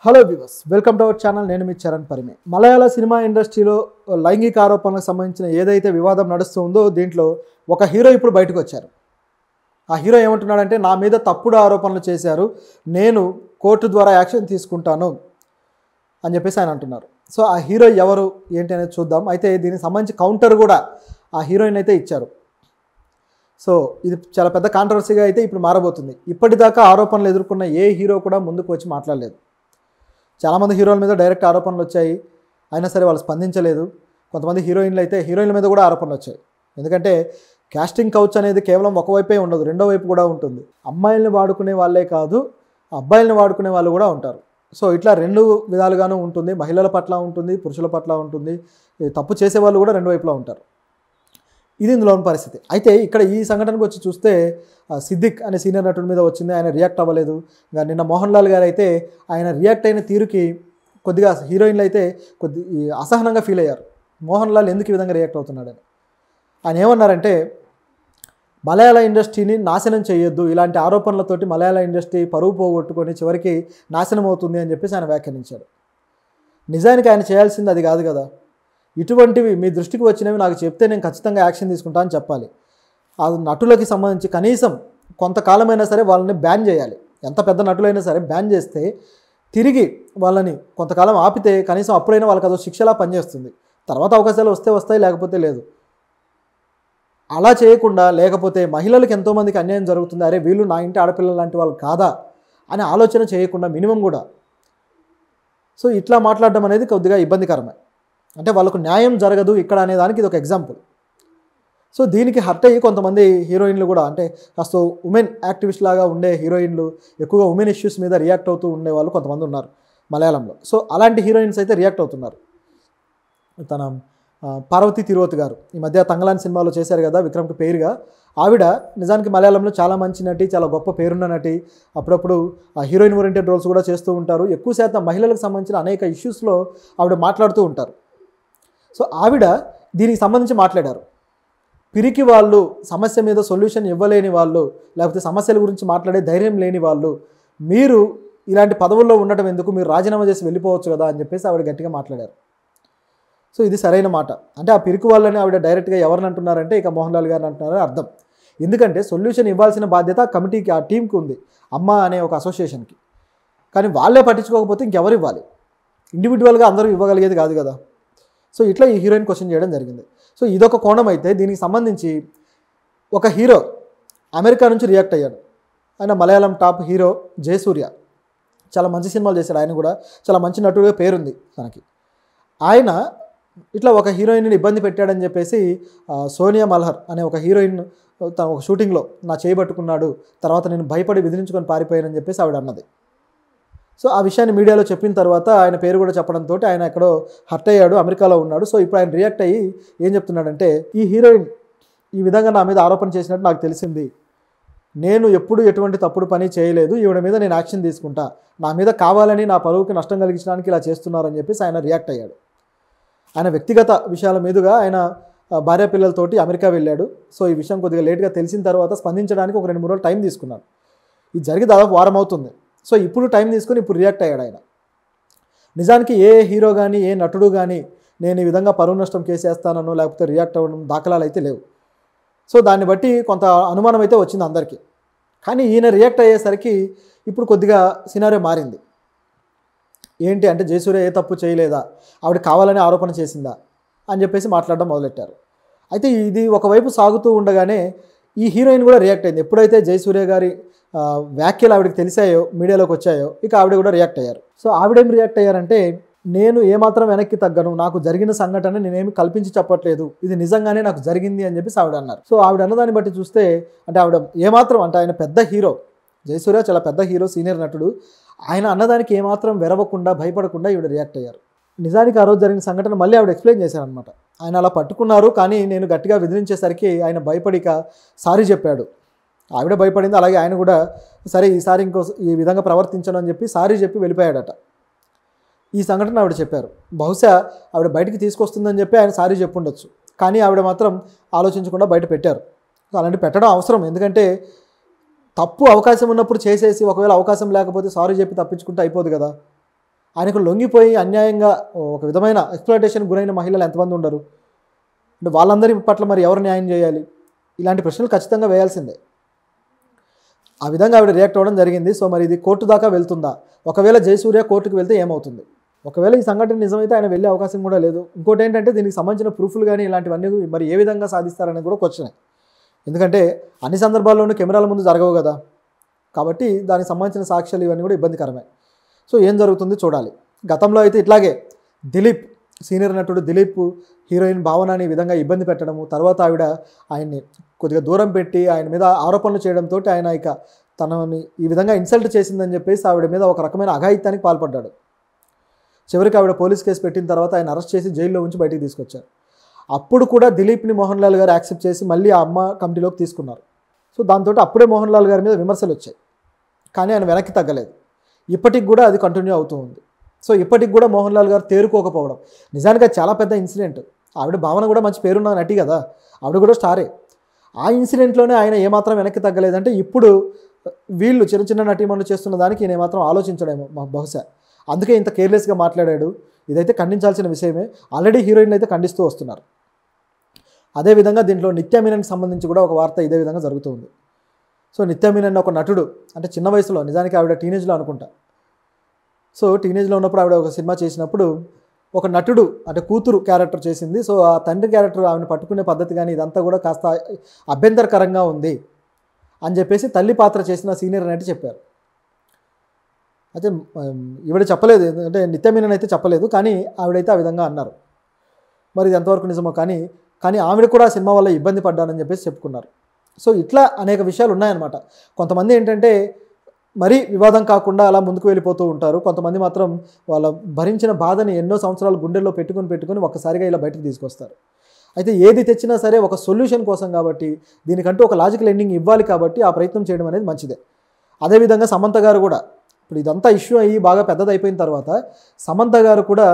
Hello viewers, welcome to our channel. నేను మీ చరణ్ పరిమే. మలయాళ cinema ఇండస్ట్రీలో లైంగిక ఆరోపణలకు సంబంధించిన ఏదైతే వివాదం నడుస్తుందో దీంట్లో ఒక హీరో ఇప్పుడు బయటకు వచ్చారు. ఆ హీరో ఏమంటున్నాడంటే, నా మీద తప్పుడు ఆరోపణలు చేశారు, నేను కోర్టు ద్వారా యాక్షన్ తీసుకుంటాను అని చెప్పేసి ఆయన అంటున్నారు. సో ఆ హీరో ఎవరు ఏంటి అనేది చూద్దాం. అయితే దీనికి సంబంధించి కౌంటర్ కూడా ఆ హీరోయిన్ అయితే ఇచ్చారు. సో ఇది చాలా పెద్ద కాంట్రవర్సీగా అయితే ఇప్పుడు మారబోతుంది. ఇప్పటిదాకా ఆరోపణలు ఎదుర్కొన్న ఏ హీరో కూడా ముందుకు వచ్చి మాట్లాడలేదు. చాలామంది హీరోల మీద డైరెక్ట్ ఆరోపణలు వచ్చాయి, అయినా సరే వాళ్ళు స్పందించలేదు. కొంతమంది హీరోయిన్ల మీద కూడా ఆరోపణలు వచ్చాయి. ఎందుకంటే కాస్టింగ్ కౌచ్ అనేది కేవలం ఒకవైపే ఉండదు, రెండో వైపు కూడా ఉంటుంది. అమ్మాయిల్ని వాడుకునే వాళ్ళే కాదు, అబ్బాయిల్ని వాడుకునే వాళ్ళు కూడా ఉంటారు. సో ఇట్లా రెండు విధాలుగాను ఉంటుంది. మహిళల పట్ల ఉంటుంది, పురుషుల పట్ల ఉంటుంది. తప్పు చేసేవాళ్ళు కూడా రెండు వైపులా ఉంటారు. ఇది ఇందులోని పరిస్థితి. అయితే ఇక్కడ ఈ సంఘటనకు వచ్చి చూస్తే సిద్దిక్ అనే సీనియర్ నటుడి మీద వచ్చింది, ఆయన రియాక్ట్ అవ్వలేదు. ఇంకా నిన్న మోహన్ లాల్ గారు అయితే ఆయన రియాక్ట్ అయిన తీరుకి కొద్దిగా హీరోయిన్లు అయితే అసహనంగా ఫీల్ అయ్యారు. మోహన్ లాల్ ఎందుకు ఈ విధంగా రియాక్ట్ అవుతున్నాడని. ఆయన ఏమన్నారంటే, మలయాళ ఇండస్ట్రీని నాశనం చేయొద్దు, ఇలాంటి ఆరోపణలతోటి మలయాళ ఇండస్ట్రీ పరువు పోగొట్టుకొని చివరికి నాశనం అవుతుంది అని చెప్పేసి ఆయన వ్యాఖ్యానించాడు. నిజానికి ఆయన చేయాల్సింది అది కాదు కదా. ఇటువంటివి మీ దృష్టికి వచ్చినవి నాకు చెప్తే నేను ఖచ్చితంగా యాక్షన్ తీసుకుంటా అని చెప్పాలి. ఆ నటులకి సంబంధించి కనీసం కొంతకాలమైనా సరే వాళ్ళని బ్యాన్ చేయాలి. ఎంత పెద్ద నటులైనా సరే బ్యాన్ చేస్తే తిరిగి వాళ్ళని కొంతకాలం ఆపితే కనీసం అప్పుడైనా వాళ్ళకి అదో శిక్షలా పనిచేస్తుంది. తర్వాత అవకాశాలు వస్తే వస్తాయి, లేకపోతే లేదు. అలా చేయకుండా, లేకపోతే మహిళలకు ఎంతోమందికి అన్యాయం జరుగుతుంది, అరే వీళ్ళు నా ఇంటి ఆడపిల్లలు లాంటి వాళ్ళు కాదా అని ఆలోచన చేయకుండా మినిమం కూడా. సో ఇట్లా మాట్లాడడం అనేది కొద్దిగా ఇబ్బందికరమే. అంటే వాళ్ళకు న్యాయం జరగదు ఇక్కడ అనే దానికి ఇది ఒక ఎగ్జాంపుల్. సో దీనికి హర్ట్ అయ్యి కొంతమంది హీరోయిన్లు కూడా, అంటే కాస్త ఉమెన్ యాక్టివిస్ట్ లాగా ఉండే హీరోయిన్లు, ఎక్కువగా ఉమెన్ ఇష్యూస్ మీద రియాక్ట్ అవుతూ ఉండేవాళ్ళు కొంతమంది ఉన్నారు మలయాళంలో. సో అలాంటి హీరోయిన్స్ అయితే రియాక్ట్ అవుతున్నారు. తన పార్వతీ తిరువత్ గారు ఈ మధ్య తంగలాన్ సినిమాలో చేశారు కదా విక్రమ్కి పేరుగా. ఆవిడ నిజానికి మలయాళంలో చాలా మంచి నటి, చాలా గొప్ప పేరున్న నటి. అప్పుడప్పుడు హీరోయిన్ ఓరియంటెడ్ రోల్స్ కూడా చేస్తూ ఉంటారు. ఎక్కువ శాతం మహిళలకు సంబంధించిన అనేక ఇష్యూస్లో ఆవిడ మాట్లాడుతూ ఉంటారు. సో ఆవిడ దీనికి సంబంధించి మాట్లాడారు. పిరికి వాళ్ళు, సమస్య మీద సొల్యూషన్ ఇవ్వలేని వాళ్ళు, లేకపోతే సమస్యల గురించి మాట్లాడే ధైర్యం లేని వాళ్ళు, మీరు ఇలాంటి పదవుల్లో ఉండటం ఎందుకు, మీరు రాజీనామా చేసి వెళ్ళిపోవచ్చు కదా అని చెప్పేసి ఆవిడ గట్టిగా మాట్లాడారు. సో ఇది సరైన మాట. అంటే ఆ పిరికి వాళ్ళని ఆవిడ డైరెక్ట్గా ఎవరిని అంటున్నారంటే ఇక మోహన్ లాల్ గారిని అంటున్నారని అర్థం. ఎందుకంటే సొల్యూషన్ ఇవ్వాల్సిన బాధ్యత ఆ కమిటీకి, ఆ టీంకి ఉంది, అమ్మ అనే ఒక అసోసియేషన్కి. కానీ వాళ్ళే పట్టించుకోకపోతే ఇంకెవరు ఇవ్వాలి? ఇండివిజువల్గా అందరూ ఇవ్వగలిగేది కాదు కదా. సో ఇట్లా ఈ హీరోయిన్ క్వశ్చన్ చేయడం జరిగింది. సో ఇదొక కోణం అయితే, దీనికి సంబంధించి ఒక హీరో అమెరికా నుంచి రియాక్ట్ అయ్యాడు. ఆయన మలయాళం టాప్ హీరో జయసూర్య. చాలా మంచి సినిమాలు చేశాడు. ఆయన కూడా చాలా మంచి నటుడిగా పేరుంది తనకి. ఆయన ఇట్లా ఒక హీరోయిన్ని ఇబ్బంది పెట్టాడని చెప్పేసి సోనియా మల్హర్ అనే ఒక హీరోయిన్ తన ఒక షూటింగ్లో నా చేయబట్టుకున్నాడు, తర్వాత నేను భయపడి బెదిరించుకొని పారిపోయానని చెప్పేసి ఆవిడ అన్నది. సో ఆ విషయాన్ని మీడియాలో చెప్పిన తర్వాత ఆయన పేరు కూడా చెప్పడంతో ఆయన ఎక్కడో హర్ట్ అయ్యాడు, అమెరికాలో ఉన్నాడు. సో ఇప్పుడు ఆయన రియాక్ట్ అయ్యి ఏం చెప్తున్నాడంటే, ఈ హీరోయిన్ ఈ విధంగా నా మీద ఆరోపణ చేసినట్టు నాకు తెలిసింది, నేను ఎప్పుడు ఎటువంటి తప్పుడు పని చేయలేదు, ఈవిడ మీద నేను యాక్షన్ తీసుకుంటా, నా మీద కావాలని నా పరువుకి నష్టం కలిగించడానికి ఇలా చేస్తున్నారని చెప్పేసి ఆయన రియాక్ట్ అయ్యాడు. ఆయన వ్యక్తిగత విషయాల మీదుగా ఆయన భార్య పిల్లలతోటి అమెరికా వెళ్ళాడు. సో ఈ విషయం కొద్దిగా లేట్గా తెలిసిన తర్వాత స్పందించడానికి ఒక 2-3 రోజులు టైం తీసుకున్నాడు. ఇది జరిగి దాదాపు వారం అవుతుంది. సో ఇప్పుడు టైం తీసుకుని ఇప్పుడు రియాక్ట్ అయ్యాడు ఆయన. నిజానికి ఏ హీరో కానీ, ఏ నటుడు కానీ నేను ఈ విధంగా పరువు నష్టం కేసేస్తానో లేకపోతే రియాక్ట్ అవ్వడం దాఖలాలు అయితే లేవు. సో దాన్ని బట్టి కొంత అనుమానం అయితే వచ్చింది అందరికీ. కానీ ఈయన రియాక్ట్ అయ్యేసరికి ఇప్పుడు కొద్దిగా సినారియో మారింది. ఏంటి అంటే, జయసూర్య ఏ తప్పు చేయలేదా, ఆవిడ కావాలని ఆరోపణ చేసిందా అని చెప్పేసి మాట్లాడడం మొదలెట్టారు. అయితే ఇది ఒకవైపు సాగుతూ ఉండగానే ఈ హీరోయిన్ కూడా రియాక్ట్ అయింది. ఎప్పుడైతే జయసూర్య గారి వ్యాఖ్యలు ఆవిడకి తెలిసాయో, మీడియాలోకి వచ్చాయో, ఇక ఆవిడ కూడా రియాక్ట్ అయ్యారు. సో ఆవిడేం రియాక్ట్ అయ్యారంటే, నేను ఏమాత్రం వెనక్కి తగ్గను, నాకు జరిగిన సంఘటన నేనేమి కల్పించి చెప్పట్లేదు, ఇది నిజంగానే నాకు జరిగింది అని చెప్పేసి ఆవిడ అన్నారు. సో ఆవిడ అన్నదాన్ని బట్టి చూస్తే, అంటే ఆవిడ ఏమాత్రం, అంటే ఆయన పెద్ద హీరో, జయసూర్య చాలా పెద్ద హీరో, సీనియర్ నటుడు, ఆయన అన్నదానికి ఏమాత్రం వెరవకుండా, భయపడకుండా ఈవిడ రియాక్ట్ అయ్యారు. నిజానికి ఆ రోజు జరిగిన సంఘటన మళ్ళీ ఆవిడ ఎక్స్ప్లెయిన్ చేశారనమాట. ఆయన అలా పట్టుకున్నారు, కానీ నేను గట్టిగా బెదిరించేసరికి ఆయన భయపడిక సారీ చెప్పాడు. ఆవిడ భయపడింది, అలాగే ఆయన కూడా సరే ఈసారి ఈ విధంగా ప్రవర్తించను అని చెప్పి సారీ చెప్పి వెళ్ళిపోయాడట. ఈ సంఘటన ఆవిడ చెప్పారు. బహుశా ఆవిడ బయటికి తీసుకొస్తుందని చెప్పి ఆయన సారీ చెప్పుండొచ్చు, కానీ ఆవిడ మాత్రం ఆలోచించకుండా బయట పెట్టారు. అలాంటి పెట్టడం అవసరం, ఎందుకంటే తప్పు అవకాశం ఉన్నప్పుడు చేసేసి ఒకవేళ అవకాశం లేకపోతే సారీ చెప్పి తప్పించుకుంటే అయిపోదు కదా. ఆయనకు లొంగిపోయి అన్యాయంగా ఒక విధమైన ఎక్స్‌ప్లాయిటేషన్ గురైన మహిళలు ఎంతమంది ఉండరు? అంటే వాళ్ళందరి పట్ల మరి ఎవరు న్యాయం చేయాలి? ఇలాంటి ప్రశ్నలు ఖచ్చితంగా వేయాల్సిందే. ఆ విధంగా ఆవిడ రియాక్ట్ అవ్వడం జరిగింది. సో మరి ఇది కోర్టు దాకా వెళ్తుందా? ఒకవేళ జయసూర్య కోర్టుకు వెళ్తే ఏమవుతుంది? ఒకవేళ ఈ సంఘటన నిజమైతే ఆయన వెళ్ళే అవకాశం కూడా లేదు. ఇంకోటి ఏంటంటే దీనికి సంబంధించిన ప్రూఫ్లు కానీ ఇలాంటివన్నీ మరి ఏ విధంగా సాధిస్తారనేది కూడా క్వశ్చనే. ఎందుకంటే అన్ని సందర్భాల్లోనూ కెమెరాల ముందు జరగవు కదా. కాబట్టి దానికి సంబంధించిన సాక్ష్యాలు ఇవన్నీ కూడా ఇబ్బందికరమే. సో ఏం జరుగుతుంది చూడాలి. గతంలో అయితే ఇట్లాగే దిలీప్, సీనియర్ నటుడు దిలీప్ హీరోయిన్ భావనని ఈ విధంగా ఇబ్బంది పెట్టడము, తర్వాత ఆవిడ ఆయన్ని కొద్దిగా దూరం పెట్టి ఆయన మీద ఆరోపణలు చేయడంతో ఆయన ఇక తనని ఈ విధంగా ఇన్సల్ట్ చేసిందని చెప్పేసి ఆవిడ మీద ఒక రకమైన అఘాయిత్యానికి పాల్పడ్డాడు. చివరికి ఆవిడ పోలీస్ కేసు పెట్టిన తర్వాత ఆయన అరెస్ట్ చేసి జైల్లో ఉంచి బయటికి తీసుకొచ్చారు. అప్పుడు కూడా దిలీప్ని మోహన్ లాల్ గారు యాక్సెప్ట్ చేసి మళ్ళీ ఆ అమ్మ కమిటీలోకి తీసుకున్నారు. సో దాంతో అప్పుడే మోహన్ లాల్ గారి మీద విమర్శలు వచ్చాయి. కానీ ఆయన వెనక్కి తగ్గలేదు. ఇప్పటికి కూడా అది కంటిన్యూ అవుతూ ఉంది. సో ఇప్పటికి కూడా మోహన్ లాల్ గారు తేరుకోకపోవడం నిజానికి అది చాలా పెద్ద ఇన్సిడెంట్. ఆవిడ భావన కూడా మంచి పేరున్న నటి కదా, ఆవిడ కూడా స్టారే. ఆ ఇన్సిడెంట్లోనే ఆయన ఏమాత్రం వెనక్కి తగ్గలేదంటే ఇప్పుడు వీళ్ళు చిన్న చిన్న నటీమణులు చేస్తున్న దానికి ఈయన ఏమాత్రం ఆలోచించడేమో బహుశా. అందుకే ఇంత కేర్లెస్గా మాట్లాడాడు. ఇదైతే ఖండించాల్సిన విషయమే. ఆల్రెడీ హీరోయిన్లు అయితే ఖండిస్తూ వస్తున్నారు. అదేవిధంగా దీంట్లో నిత్యా మీనన్కి సంబంధించి కూడా ఒక వార్త ఇదే విధంగా జరుగుతుంది. సో నిత్యా మీనన్ ఒక నటుడు, అంటే చిన్న వయసులో, నిజానికి ఆవిడ టీనేజ్లో అనుకుంటా. సో టీనేజ్లో ఉన్నప్పుడు ఆవిడ ఒక సినిమా చేసినప్పుడు ఒక నటుడు అంటే కూతురు క్యారెక్టర్ చేసింది. సో ఆ తండ్రి క్యారెక్టర్ ఆవిడని పట్టుకునే పద్ధతి కానీ ఇదంతా కూడా కాస్త అభ్యంతరకరంగా ఉంది అని చెప్పేసి తల్లి పాత్ర చేసిన సీనియర్ నటి చెప్పారు. అయితే ఈవిడ చెప్పలేదు, అంటే నిత్యా మీనన్ అయితే చెప్పలేదు, కానీ ఆవిడైతే ఆ విధంగా అన్నారు. మరి ఇది ఎంతవరకు నిజమో కానీ ఆవిడ కూడా సినిమా వల్ల ఇబ్బంది పడ్డానని చెప్పేసి చెప్పుకున్నారు. సో ఇట్లా అనేక విషయాలు ఉన్నాయన్నమాట. కొంతమంది ఏంటంటే మరీ వివాదం కాకుండా అలా ముందుకు వెళ్ళిపోతూ ఉంటారు. కొంతమంది మాత్రం వాళ్ళ భరించిన బాధని ఎన్నో సంవత్సరాలు గుండెల్లో పెట్టుకుని ఒక్కసారిగా ఇలా బయటకు తీసుకొస్తారు. అయితే ఏది తెచ్చినా సరే ఒక సొల్యూషన్ కోసం కాబట్టి, దీనికంటూ ఒక లాజికల్ ఎండింగ్ ఇవ్వాలి కాబట్టి ఆ ప్రయత్నం చేయడం అనేది మంచిదే. అదేవిధంగా సమంత గారు కూడా ఇప్పుడు ఇదంతా ఇష్యూ అయ్యి బాగా పెద్దదైపోయిన తర్వాత సమంత గారు కూడా